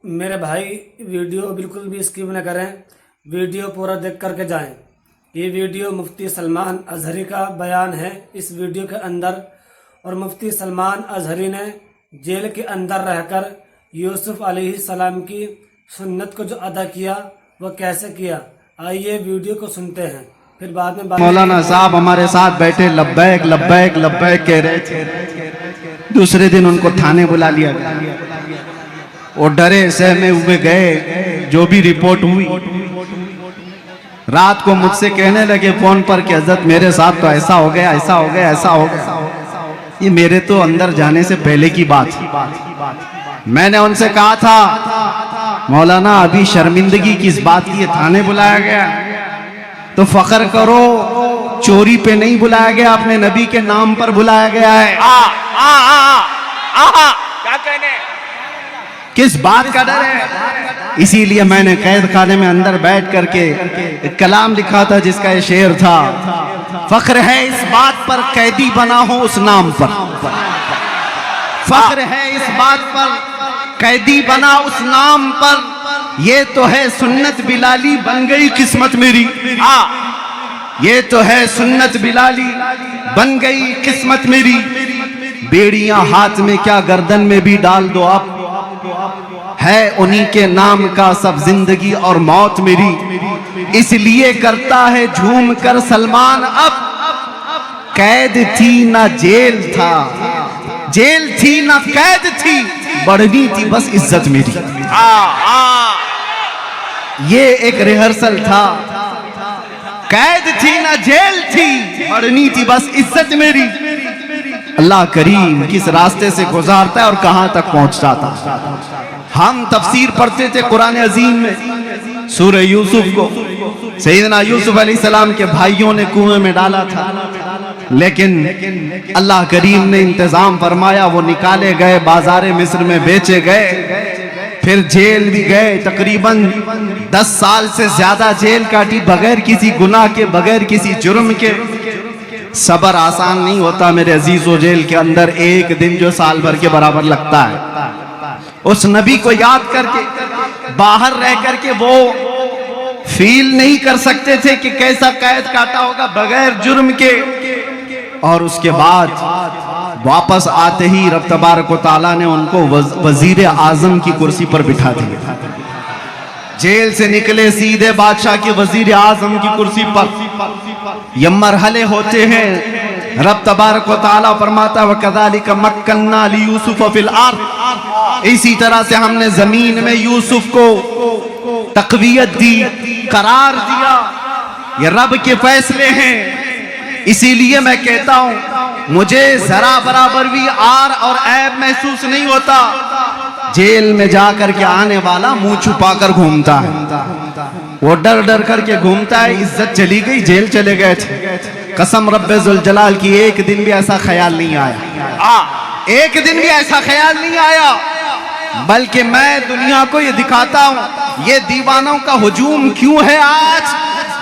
میرے بھائی ویڈیو بالکل بھی اسکپ نہ کریں، ویڈیو پورا دیکھ کر کے جائیں۔ یہ ویڈیو مفتی سلمان اظہری کا بیان ہے۔ اس ویڈیو کے اندر اور مفتی سلمان اظہری نے جیل کے اندر رہ کر یوسف علیہ السلام کی سنت کو جو ادا کیا وہ کیسے کیا، آئیے ویڈیو کو سنتے ہیں، پھر بعد میں مولانا صاحب ہمارے ساتھ بیٹھے لبیک لبیک لبیک کہہ رہے تھے۔ دوسرے دن ان کو تھانے بلا لیا گیا، وہ ڈرے سہمے ہوئے گئے۔ جو بھی رپورٹ ہوئی، رات کو مجھ سے کہنے لگے فون پر کہ حضرت میرے ساتھ تو ایسا ہو گیا ایسا ہو گیا ایسا ہو گیا۔ یہ میرے تو اندر جانے سے پہلے کی بات۔ میں نے ان سے کہا تھا مولانا ابھی شرمندگی کس بات کی، تھانے بلایا گیا تو فخر کرو، چوری پہ نہیں بلایا گیا، اپنے نبی کے نام پر بلایا گیا ہے۔ کیا کہنے؟ کس بات کا ڈر ہے؟ اسی لیے میں نے قید خانے میں اندر بیٹھ کر کے ایک کلام لکھا تھا جس کا یہ شعر تھا، فخر ہے اس بات پر قیدی بنا ہو اس نام پر، فخر ہے اس بات پر قیدی بنا اس نام پر، یہ تو ہے سنت بلالی بن گئی قسمت میری، یہ تو ہے سنت بلالی بن گئی قسمت میری، بیڑیاں ہاتھ میں کیا گردن میں بھی ڈال دو آپ، ہے انہی کے نام کا سب زندگی اور موت میری، اس لیے کرتا ہے جھوم کر سلمان اب، قید تھی نہ جیل تھا، جیل تھی نہ قید تھی، بڑھنی تھی بس عزت میری۔ یہ ایک ریہرسل تھا، قید تھی نہ جیل تھی، بڑھنی تھی بس عزت میری۔ اللہ کریم کس راستے سے گزارتا ہے اور کہاں تک پہنچتا تھا۔ ہم تفسیر پڑھتے تھے قرآن عظیم میں، سورہ یوسف کو سیدنا یوسف علیہ السلام کے بھائیوں نے کنویں میں ڈالا تھا، لیکن اللہ کریم نے انتظام فرمایا، وہ نکالے گئے، بازار مصر میں بیچے گئے، پھر جیل بھی گئے، تقریباً 10 سال سے زیادہ جیل کاٹی بغیر کسی گناہ کے، بغیر کسی جرم کے۔ صبر آسان نہیں ہوتا میرے عزیزو، جیل کے اندر ایک دن جو سال بھر کے برابر لگتا ہے۔ اس نبی کو یاد کر کے باہر رہ کر کے وہ فیل نہیں کر سکتے تھے کہ کیسا قید کاٹا ہوگا بغیر جرم کے، اور اس کے بعد واپس آتے ہی رب تبارک و تعالیٰ نے ان کو وزیر اعظم کی کرسی پر بٹھا دیا۔ جیل سے نکلے سیدھے بادشاہ کی وزیر اعظم کی کرسی پر۔ یہ مرحلے ہوتے ہیں، رب تبارک و تعالیٰ فرماتا وَكَذَلِكَ مَكَّنَّا لِيُوسُفَ فِي الْأَرْضِ، اسی طرح سے ہم نے زمین میں یوسف کو تقویت دی، قرار دیا۔ یہ رب کے فیصلے ہیں، اسی لیے میں کہتا ہوں مجھے ذرا برابر بھی آر اور عیب محسوس نہیں ہوتا۔ جیل میں جا کر کے آنے والا منہ چھپا کر گھومتا ہے، وہ ڈر ڈر کر کے گھومتا ہے، عزت چلی گئی، جیل چلے گئے تھے۔ قسم رب ذوالجلال کی ایک دن بھی ایسا خیال نہیں آیا، ایک دن بھی ایسا خیال نہیں آیا، بلکہ میں دنیا کو یہ دکھاتا ہوں یہ دیوانوں کا ہجوم کیوں ہے۔ آج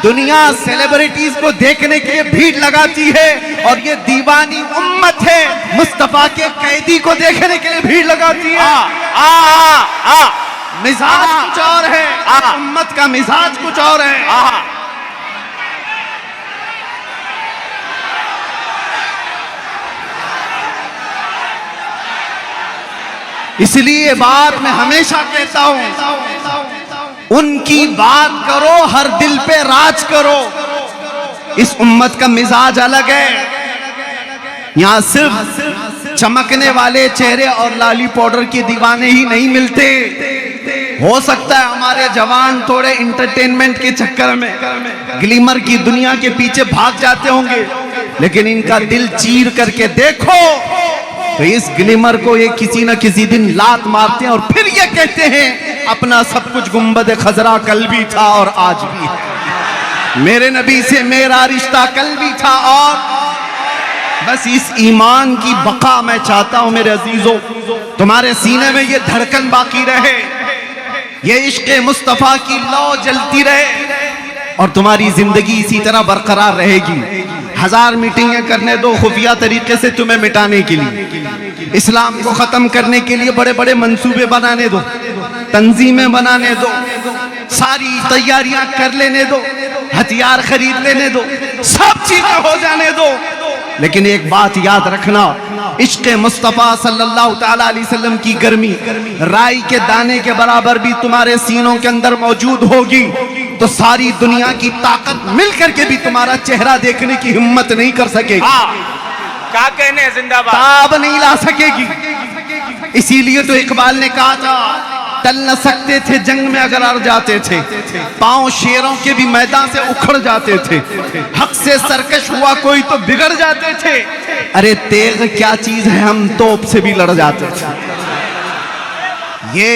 دنیا سیلیبریٹیز کو دیکھنے کے لیے بھیڑ لگاتی ہے، اور یہ دیوانی امت ہے مصطفیٰ کے قیدی کو دیکھنے کے لیے بھیڑ لگاتی ہے۔ مزاج کچھ اور ہے، امت کا مزاج کچھ اور ہے۔ اس لیے بات میں ہمیشہ کہتا ہوں، ان کی بات کرو، ہر دل پہ راج کرو۔ اس امت کا مزاج الگ ہے، یہاں صرف چمکنے والے چہرے اور لالی پاؤڈر کے دیوانے ہی نہیں ملتے۔ ہو سکتا ہے ہمارے جوان تھوڑے انٹرٹینمنٹ کے چکر میں گلیمر کی دنیا کے پیچھے بھاگ جاتے ہوں گے، لیکن ان کا دل چیر کر کے دیکھو تو اس گلیمر کو یہ کسی نہ کسی دن لات مارتے ہیں، اور پھر یہ کہتے ہیں اپنا سب کچھ گنبد خضرا کل بھی تھا اور آج بھی ہے، میرے نبی سے میرا رشتہ کل بھی تھا، اور بس اس ایمان کی بقا میں چاہتا ہوں میرے عزیزو، تمہارے سینے میں یہ دھڑکن باقی رہے، یہ عشق مصطفیٰ کی لو جلتی رہے، اور تمہاری زندگی اسی طرح برقرار رہے گی۔ 1000 میٹنگیں کرنے دو خفیہ طریقے سے تمہیں مٹانے کے لیے، اسلام کو ختم کرنے کے لیے بڑے بڑے منصوبے بنانے دو، تنظیمیں بنانے دو، ساری تیاریاں کر لینے دو، ہتھیار خرید لینے دو، سب چیزیں ہو جانے دو، لیکن ایک بات یاد رکھنا، عشق مصطفیٰ صلی اللہ تعالیٰ علیہ وسلم کی گرمی رائی کے دانے کے برابر بھی تمہارے سینوں کے اندر موجود ہوگی تو ساری دنیا کی طاقت مل کر کے بھی تمہارا چہرہ دیکھنے کی ہمت نہیں کر سکے گی، کیا کہنے زندہ باد، تاب نہیں لا سکے گی۔ اسی لیے تو اقبال نے کہا تھا ٹل نہ سکتے تھے جنگ میں اگر اڑ جاتے تھے، پاؤں شیروں کے بھی میدان سے اکھڑ جاتے تھے، حق سے سرکش ہوا کوئی تو بگڑ جاتے تھے، ارے تیغ کیا چیز ہے ہم توپ سے بھی لڑ جاتے تھے۔ یہ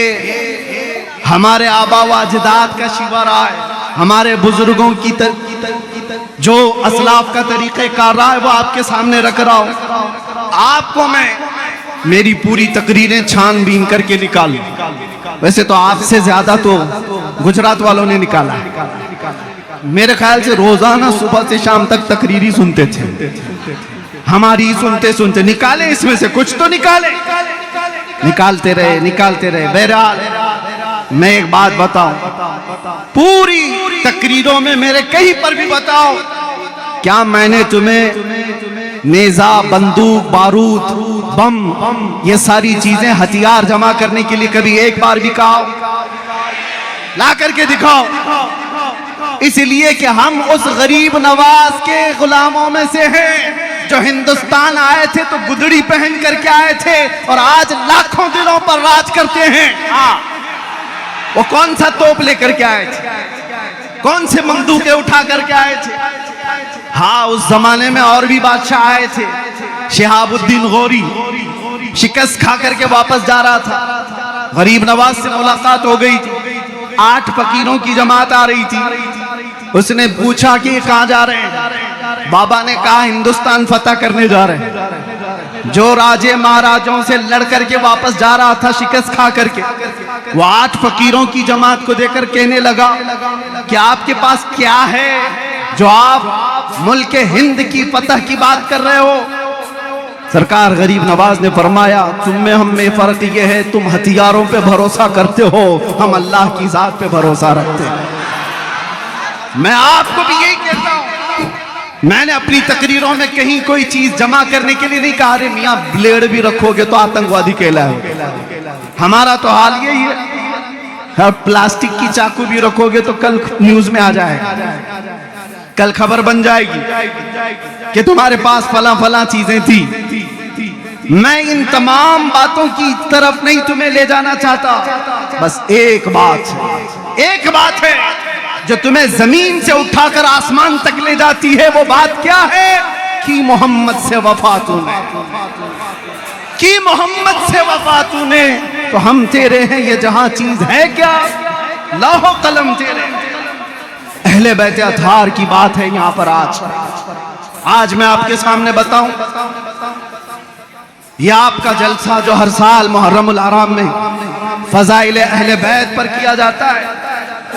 ہمارے آبا و اجداد کا شیوا رہا ہے، ہمارے بزرگوں کی جو اسلاف کا طریقہ کار رہا ہے وہ آپ کے سامنے رکھ رہا ہوں۔ آپ کو میں میری پوری تقریریں چھان بین کر کے نکالوں، ویسے تو آپ سے زیادہ تو گجرات والوں نے نکالا ہے، میرے خیال سے روزانہ صبح سے شام تک تقریری سنتے تھے، ہماری سنتے سنتے نکالے اس میں سے کچھ تو نکالے، نکالتے رہے۔ بہرحال میں ایک بات بتاؤں، پوری تقریروں میں میرے کہیں پر بھی بتاؤ، کیا میں نے تمہیں نیزہ، بندوق، بارود، بم، یہ ساری چیزیں ہتھیار جمع کرنے کے لیے کبھی ایک بار بھی کہا؟ لا کر کے دکھاؤ۔ اس لیے کہ ہم اس غریب نواز کے غلاموں میں سے ہیں جو ہندوستان آئے تھے تو گدڑی پہن کر کے آئے تھے اور آج لاکھوں دلوں پر راج کرتے ہیں۔ وہ کون سا توپ لے کر کے آئے تھے، کون سے بندوقیں اٹھا کر کے آئے تھے؟ ہاں اس زمانے میں اور بھی بادشاہ آئے تھے، شہاب الدین غوری شکست کھا کر کے واپس جا رہا تھا، غریب نواز سے ملاقات ہو گئی تھی، 8 فقیروں کی جماعت آ رہی تھی، اس نے پوچھا کہ کہاں جا رہے ہیں؟ بابا نے کہا ہندوستان فتح کرنے جا رہے ہیں۔ جو راجے مہاراجوں سے لڑ کر کے واپس جا رہا تھا شکست کھا کر کے، وہ 8 فقیروں کی جماعت کو دیکھ کر کہنے لگا کہ آپ کے پاس کیا ہے جو آپ ملک ہند کی فتح کی بات کر رہے ہو؟ سرکار غریب نواز نے فرمایا تم میں ہم میں فرق یہ ہے تم ہتھیاروں پہ بھروسہ کرتے ہو، ہم اللہ کی ذات پہ بھروسہ رکھتے ہیں۔ میں آپ کو بھی یہی کہتا ہوں، میں نے اپنی تقریروں میں کہیں کوئی چیز جمع کرنے کے لیے نہیں کہا رہے میاں بلیڈ بھی رکھو گے تو آتنکوادی کہلائے، ہمارا تو حال یہی ہے، پلاسٹک کی چاقو بھی رکھو گے تو کل نیوز میں آ جائے گا، کل خبر بن جائے گی کہ تمہارے پاس فلاں فلاں چیزیں تھی۔ میں ان تمام باتوں کی طرف نہیں تمہیں لے جانا چاہتا، بس ایک بات ہے جو تمہیں زمین سے اٹھا کر آسمان تک لے جاتی ہے، وہ بات کیا ہے؟ کہ محمد سے وفا تو نے، کہ محمد سے وفا تو نے، تو ہم تیرے ہیں، یہ جہاں چیز ہے کیا؟ لوح و قلم تیرے۔ اہل بیت اطہار کی بات ہے یہاں پر آج میں آپ کے سامنے بتاؤں، یہ آپ کا جلسہ جو ہر سال محرم الحرام میں فضائل اہل بیت پر کیا جاتا ہے،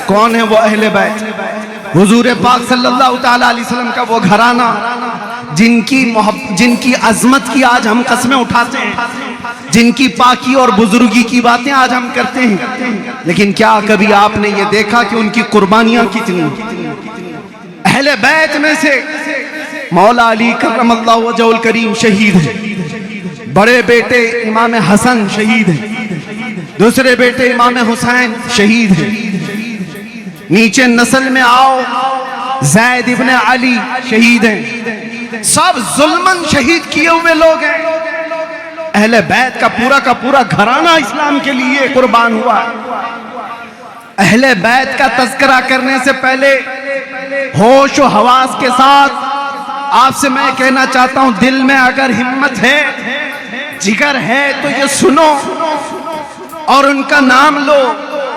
کون ہے وہ اہل بیت؟ حضور پاک صلی اللہ تعالیٰ علیہ وسلم کا وہ گھرانہ جن کی عظمت کی آج ہم قسمیں اٹھاتے ہیں، جن کی پاکی اور بزرگی کی باتیں آج ہم کرتے ہیں، لیکن کیا کبھی آپ نے یہ دیکھا کہ ان کی قربانیاں کتنی؟ اہل بیت میں سے مولا علی کرم اللہ وجہ الکریم شہید ہیں، بڑے بیٹے امام حسن شہید ہیں، دوسرے بیٹے امام حسین شہید ہیں، نیچے نسل میں آؤ زید ابن علی شہید ہیں، سب ظلمن شہید کیے ہوئے لوگ ہیں۔ اہل بیت کا پورا گھرانہ اسلام کے لیے قربان ہوا۔ اہل بیت کا تذکرہ کرنے سے پہلے ہوش و حواس کے ساتھ آپ سے میں کہنا چاہتا ہوں، دل میں اگر ہمت ہے، جگر ہے تو یہ سنو اور ان کا نام لو،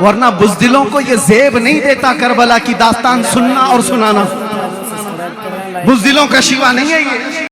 ورنہ بزدلوں کو یہ زیب نہیں دیتا کربلا کی داستان سننا اور سنانا، بزدلوں کا شیوا نہیں ہے یہ۔